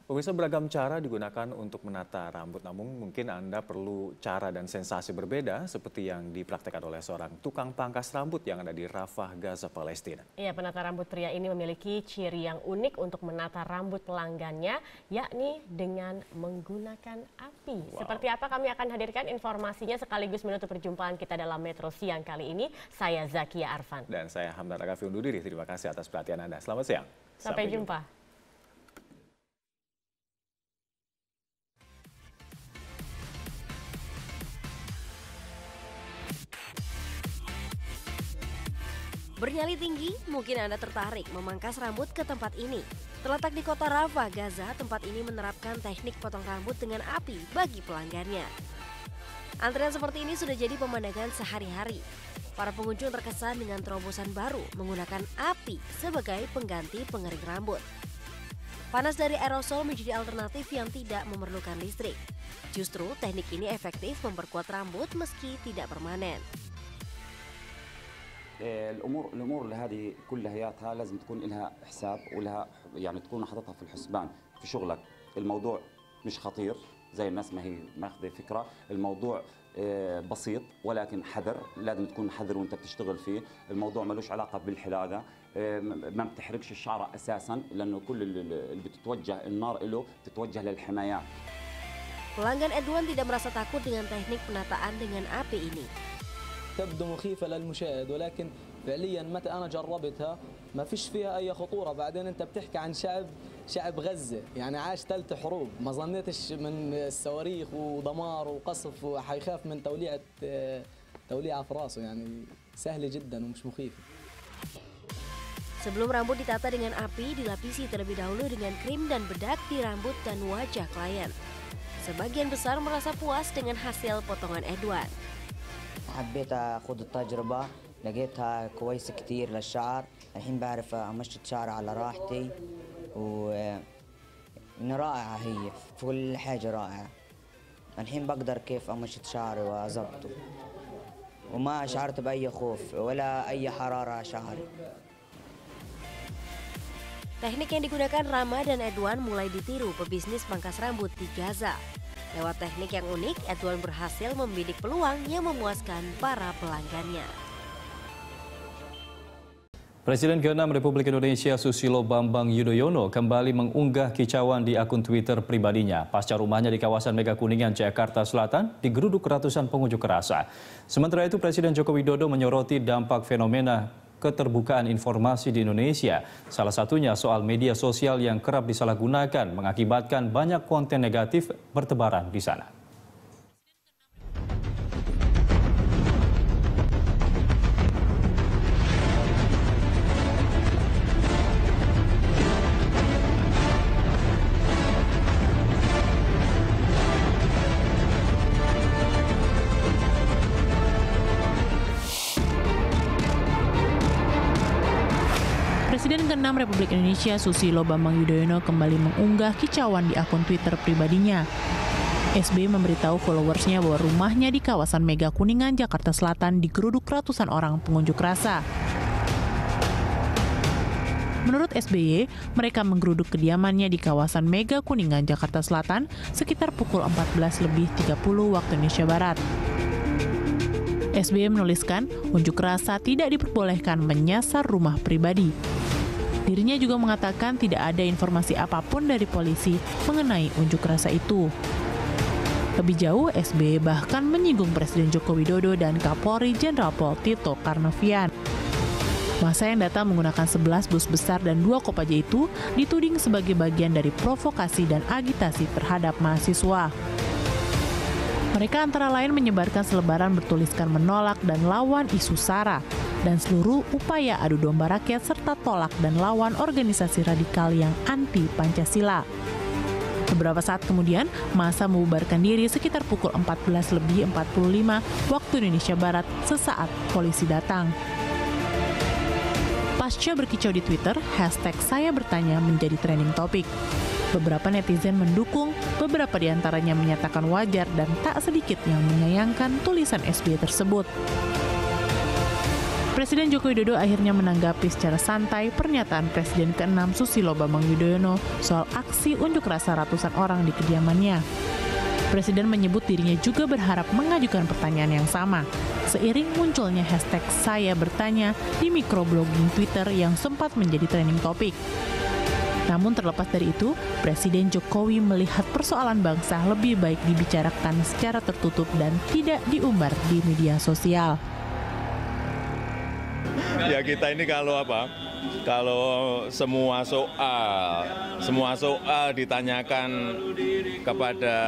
Pemirsa, beragam cara digunakan untuk menata rambut, namun mungkin Anda perlu cara dan sensasi berbeda seperti yang dipraktekkan oleh seorang tukang pangkas rambut yang ada di Rafah, Gaza, Palestina. Iya, penata rambut pria ini memiliki ciri yang unik untuk menata rambut pelanggannya, yakni dengan menggunakan api. Seperti apa kami akan hadirkan informasinya sekaligus menutup perjumpaan kita dalam Metro Siang kali ini. Saya Zakia Arfan. Dan saya Hamdan Ragafi undur diri. Terima kasih atas perhatian Anda. Selamat siang. Sampai jumpa. Bernyali tinggi, mungkin Anda tertarik memangkas rambut ke tempat ini. Terletak di kota Rafah, Gaza, tempat ini menerapkan teknik potong rambut dengan api bagi pelanggannya. Antrian seperti ini sudah jadi pemandangan sehari-hari. Para pengunjung terkesan dengan terobosan baru menggunakan api sebagai pengganti pengering rambut. Panas dari aerosol menjadi alternatif yang tidak memerlukan listrik. Justru teknik ini efektif memperkuat rambut meski tidak permanen. الامور اللي هذه كلياتها لازم تكون لها حساب ولها يعني تكون حاططها في الحسبان في شغلك. الموضوع مش خطير زي الناس ما هي ماخذه فكره، الموضوع بسيط ولكن حذر، لازم تكون حذر وانت بتشتغل فيه. الموضوع ملوش علاقه بالحلاقه، ما بتحرقش الشعر اساسا لانه كل اللي بتتوجه النار له تتوجه للحمايات. Pelanggan Edwan tidak merasa takut dengan teknik penataan dengan api ini. تبدو مخيفة للمشاهد، ولكن فعليا متى أنا جربتها ما فيش فيها أي خطورة. بعدين أنت بتحكي عن شعب غزة، يعني عاش 3 حروب، ما ظنيتش من الصواريخ ودمار وقصف وحيخاف من توليعة في راسه. يعني سهلة جدا ومش مخيفة. Sebelum rambut ditata dengan api, dilapisi terlebih dahulu dengan krim dan bedak di rambut dan wajah klien. Sebagian besar merasa puas dengan hasil potongan Edwan. حبيت اخذ التجربة، لقيتها كويسة كتير للشعر. الحين بعرف امشط شعري على راحتي رائعة، هي في كل حاجة رائعة. الحين بقدر كيف امشط شعري واظبطه وما شعرت بأي خوف ولا أي حرارة شعري. Teknik yang digunakan Rama dan Edwan mulai ditiru pebisnis pangkas rambut di Gaza. Lewat teknik yang unik, Edwan berhasil membidik peluang yang memuaskan para pelanggannya. Presiden ke-6 Republik Indonesia Susilo Bambang Yudhoyono kembali mengunggah kicauan di akun Twitter pribadinya pasca rumahnya di kawasan Mega Kuningan, Jakarta Selatan digeruduk ratusan pengunjuk rasa. Sementara itu, Presiden Joko Widodo menyoroti dampak fenomena keterbukaan informasi di Indonesia. Salah satunya soal media sosial yang kerap disalahgunakan mengakibatkan banyak konten negatif bertebaran di sana. Presiden ke-6 Republik Indonesia Susilo Bambang Yudhoyono kembali mengunggah kicauan di akun Twitter pribadinya. SBY memberitahu followersnya bahwa rumahnya di kawasan Mega Kuningan, Jakarta Selatan digeruduk ratusan orang pengunjuk rasa. Menurut SBY, mereka menggeruduk kediamannya di kawasan Mega Kuningan, Jakarta Selatan sekitar pukul 14.30 waktu Indonesia Barat. SBY menuliskan, unjuk rasa tidak diperbolehkan menyasar rumah pribadi. Dirinya juga mengatakan tidak ada informasi apapun dari polisi mengenai unjuk rasa itu. Lebih jauh, SBY bahkan menyinggung Presiden Joko Widodo dan Kapolri Jenderal Pol Tito Karnavian. Massa yang datang menggunakan 11 bus besar dan 2 kopaja itu dituding sebagai bagian dari provokasi dan agitasi terhadap mahasiswa. Mereka antara lain menyebarkan selebaran bertuliskan menolak dan lawan isu SARA dan seluruh upaya adu domba rakyat serta tolak dan lawan organisasi radikal yang anti Pancasila. Beberapa saat kemudian, massa membubarkan diri sekitar pukul 14.45 waktu Indonesia Barat sesaat polisi datang. Pasca berkicau di Twitter, hashtag saya bertanya menjadi trending topik. Beberapa netizen mendukung, beberapa diantaranya menyatakan wajar dan tak sedikit yang menyayangkan tulisan SBY tersebut. Presiden Joko Widodo akhirnya menanggapi secara santai pernyataan Presiden ke-6 Susilo Bambang Yudhoyono soal aksi unjuk rasa ratusan orang di kediamannya. Presiden menyebut dirinya juga berharap mengajukan pertanyaan yang sama, seiring munculnya hashtag Saya Bertanya di microblogging Twitter yang sempat menjadi trending topik. Namun terlepas dari itu, Presiden Jokowi melihat persoalan bangsa lebih baik dibicarakan secara tertutup dan tidak diumbar di media sosial. Ya kita ini kalau semua soal ditanyakan kepada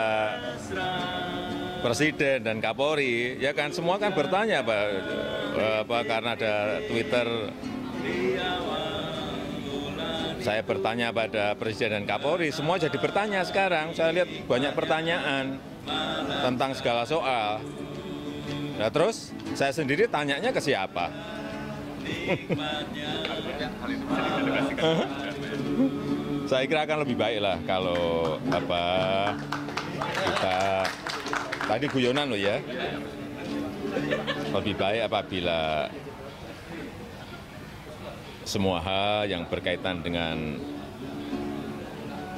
Presiden dan Kapolri, ya kan semua kan bertanya karena ada Twitter. Saya bertanya pada Presiden dan Kapolri, semua jadi bertanya sekarang. Saya lihat banyak pertanyaan tentang segala soal. Nah terus saya sendiri tanyanya ke siapa? Saya kira akan lebih baik lah kalau kita tadi guyonan loh ya. Lebih baik apabila semua hal yang berkaitan dengan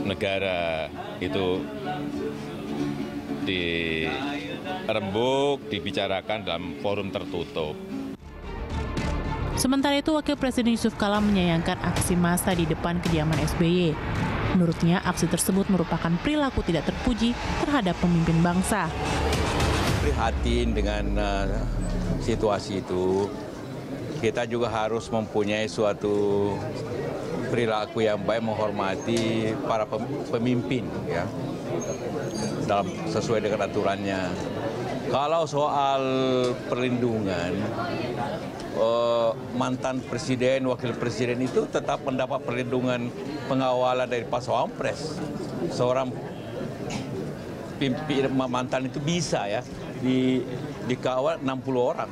negara itu dirembuk, dibicarakan dalam forum tertutup. Sementara itu, Wakil Presiden Yusuf Kala menyayangkan aksi massa di depan kediaman SBY. Menurutnya, aksi tersebut merupakan perilaku tidak terpuji terhadap pemimpin bangsa. Prihatin dengan situasi itu, kita juga harus mempunyai suatu perilaku yang baik, menghormati para pemimpin, ya, dalam sesuai dengan aturannya. Kalau soal perlindungan, mantan presiden, wakil presiden itu tetap mendapat perlindungan pengawalan dari Pas Pampres. Seorang mantan itu bisa ya dikawal 60 orang.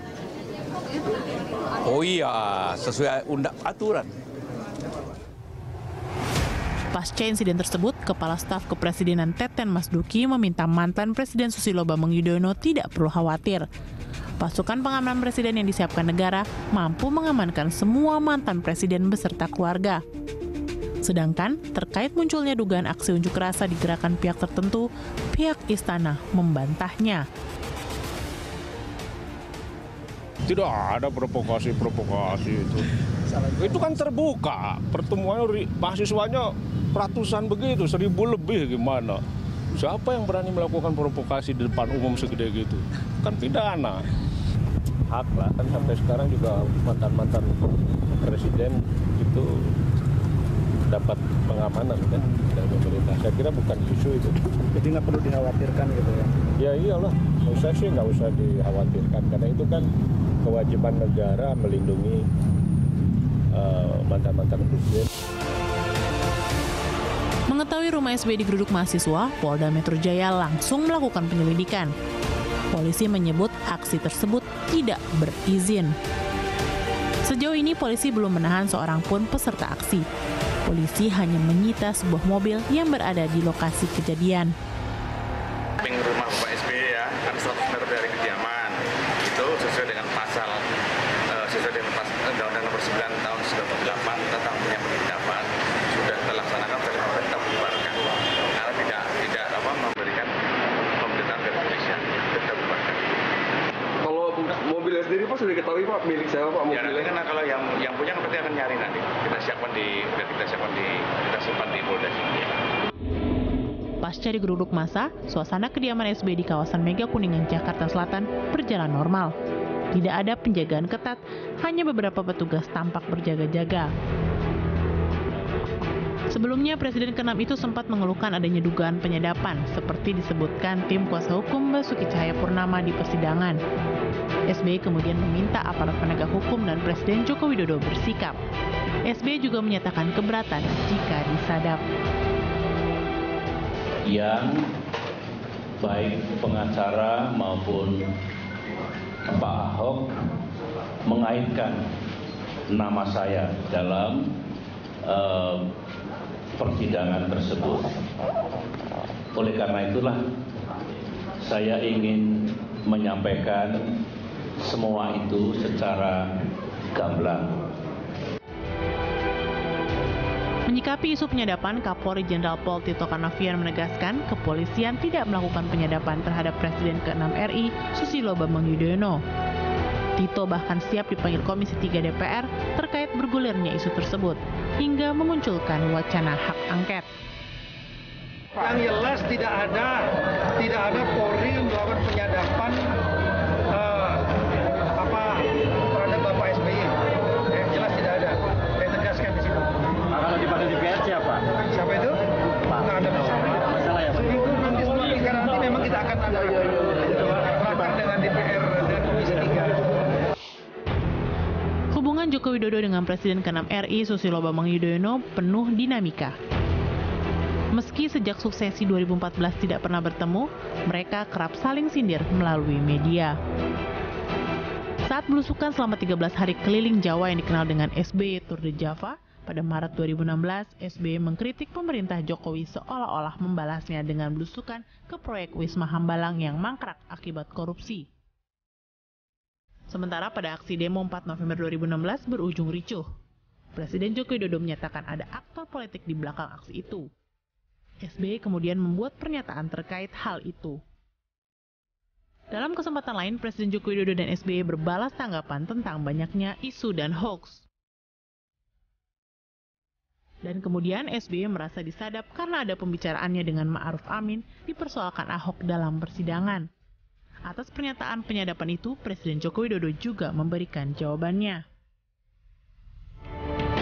Oh iya, sesuai aturan. Pasca insiden tersebut, Kepala Staf Kepresidenan Teten Mas Duki meminta mantan Presiden Susilo Bambang Yudhoyono tidak perlu khawatir. Pasukan pengamanan presiden yang disiapkan negara mampu mengamankan semua mantan presiden beserta keluarga. Sedangkan terkait munculnya dugaan aksi unjuk rasa digerakkan pihak tertentu, pihak istana membantahnya. Tidak ada provokasi itu. Itu kan terbuka, pertemuan mahasiswanya ratusan begitu, 1000 lebih gimana. Siapa yang berani melakukan provokasi di depan umum segede gitu? Kan pidana. Hak lah, kan sampai sekarang juga mantan-mantan presiden itu dapat pengamanan kan dari pemerintah. Saya kira bukan isu itu. Jadi nggak perlu dikhawatirkan gitu ya? Ya iyalah, saya sih nggak usah dikhawatirkan karena itu kan kewajiban negara melindungi mantan-mantan presiden. Mengetahui rumah SBY digeruduk mahasiswa, Polda Metro Jaya langsung melakukan penyelidikan. Polisi menyebut aksi tersebut tidak berizin. Sejauh ini polisi belum menahan seorang pun peserta aksi. Polisi hanya menyita sebuah mobil yang berada di lokasi kejadian. Rumah Bapak SBY ya, kan 100 meter dari kediaman. Itu sesuai dengan pasal Undang-Undang Nomor 9 tahun 98 tentang penyambut pendapat sudah terlaksanakan dari pemerintah bubarkan. Karena tidak memberikan pemerintahan dari Indonesia, kita bubarkan. Kalau mobil sendiri Pak sudah diketahui Pak milik siapa Pak mobilnya? Ya nanti kalau yang punya berarti akan nyari nanti. Kita simpan di Polda. Pasca digeruduk massa, suasana kediaman SBY di kawasan Mega Kuningan, Jakarta Selatan berjalan normal. Tidak ada penjagaan ketat, hanya beberapa petugas tampak berjaga-jaga. Sebelumnya, Presiden ke-6 itu sempat mengeluhkan adanya dugaan penyadapan, seperti disebutkan tim kuasa hukum Basuki Cahayapurnama di persidangan. SBY kemudian meminta aparat penegak hukum dan Presiden Joko Widodo bersikap. SBY juga menyatakan keberatan jika disadap. Yang baik pengacara maupun Pak Ahok mengaitkan nama saya dalam persidangan tersebut. Oleh karena itulah saya ingin menyampaikan semua itu secara gamblang. Menyikapi isu penyadapan, Kapolri Jenderal Pol Tito Karnavian menegaskan kepolisian tidak melakukan penyadapan terhadap Presiden ke-6 RI Susilo Bambang Yudhoyono. Tito bahkan siap dipanggil Komisi 3 DPR terkait bergulirnya isu tersebut hingga memunculkan wacana hak angket. Yang jelas tidak ada Polri melakukan penyadapan terhadap Bapak SBY. Yang jelas tidak ada. Saya tegaskan di situ. Kalau dipanggil DPR siapa? Siapa itu? Nggak ada masalah ya. Itu nanti setelah 3 nanti memang kita akan ada rapat dengan DPR dan Komisi 3. Hubungan Joko Widodo dengan Presiden ke-6 RI Susilo Bambang Yudhoyono penuh dinamika. Meski sejak suksesi 2014 tidak pernah bertemu, mereka kerap saling sindir melalui media. Saat belusukan selama 13 hari keliling Jawa yang dikenal dengan SBY Tour de Java, pada Maret 2016, SBY mengkritik pemerintah Jokowi seolah-olah membalasnya dengan belusukan ke proyek Wisma Hambalang yang mangkrak akibat korupsi. Sementara pada aksi demo 4 November 2016 berujung ricuh. Presiden Joko Widodo menyatakan ada aktor politik di belakang aksi itu. SBY kemudian membuat pernyataan terkait hal itu. Dalam kesempatan lain, Presiden Joko Widodo dan SBY berbalas tanggapan tentang banyaknya isu dan hoax. Dan kemudian SBY merasa disadap karena ada pembicaraannya dengan Ma'ruf Amin dipersoalkan Ahok dalam persidangan. Atas pernyataan penyadapan itu, Presiden Joko Widodo juga memberikan jawabannya.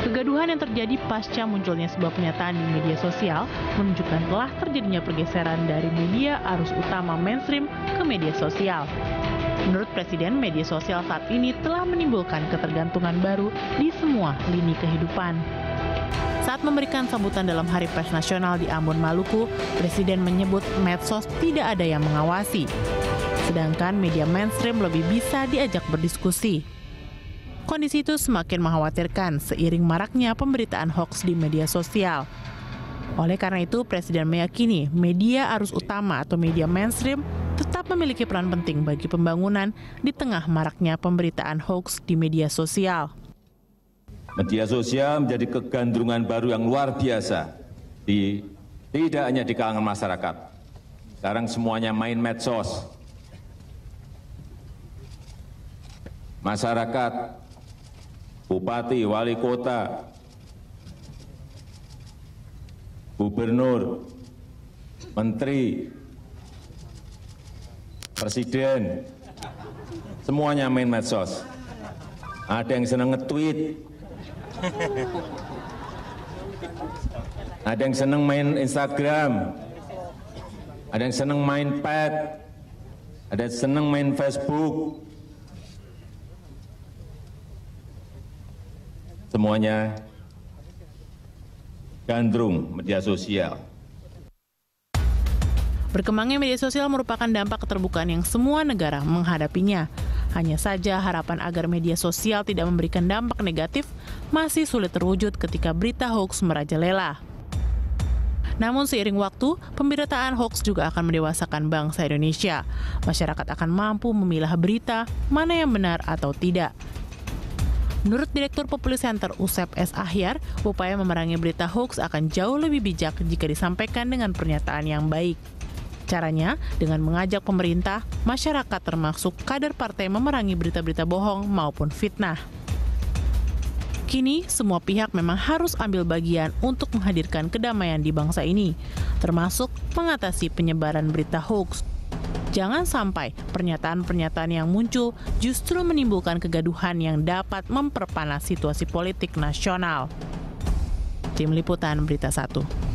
Kegaduhan yang terjadi pasca munculnya sebuah pernyataan di media sosial menunjukkan telah terjadinya pergeseran dari media arus utama mainstream ke media sosial. Menurut Presiden, media sosial saat ini telah menimbulkan ketergantungan baru di semua lini kehidupan. Saat memberikan sambutan dalam Hari Pers Nasional di Ambon, Maluku, Presiden menyebut medsos tidak ada yang mengawasi. Sedangkan media mainstream lebih bisa diajak berdiskusi. Kondisi itu semakin mengkhawatirkan seiring maraknya pemberitaan hoax di media sosial. Oleh karena itu, Presiden meyakini media arus utama atau media mainstream tetap memiliki peran penting bagi pembangunan di tengah maraknya pemberitaan hoax di media sosial. Media sosial menjadi kegandrungan baru yang luar biasa, tidak hanya di kalangan masyarakat. Sekarang semuanya main medsos. Masyarakat, bupati, wali kota, gubernur, menteri, presiden, semuanya main medsos. Ada yang senang nge-tweet, ada yang senang main Instagram, ada yang senang main pad, ada yang senang main Facebook. Semuanya gandrung media sosial. Berkembangnya media sosial merupakan dampak keterbukaan yang semua negara menghadapinya. Hanya saja harapan agar media sosial tidak memberikan dampak negatif masih sulit terwujud ketika berita hoax merajalela. Namun seiring waktu, pemberitaan hoax juga akan mendewasakan bangsa Indonesia. Masyarakat akan mampu memilah berita mana yang benar atau tidak. Menurut Direktur Populi Center Usep S. Ahyar, upaya memerangi berita hoax akan jauh lebih bijak jika disampaikan dengan pernyataan yang baik. Caranya dengan mengajak pemerintah, masyarakat termasuk kader partai memerangi berita-berita bohong maupun fitnah. Kini, semua pihak memang harus ambil bagian untuk menghadirkan kedamaian di bangsa ini, termasuk mengatasi penyebaran berita hoax. Jangan sampai pernyataan-pernyataan yang muncul justru menimbulkan kegaduhan yang dapat memperpanas situasi politik nasional. Tim Liputan Berita 1.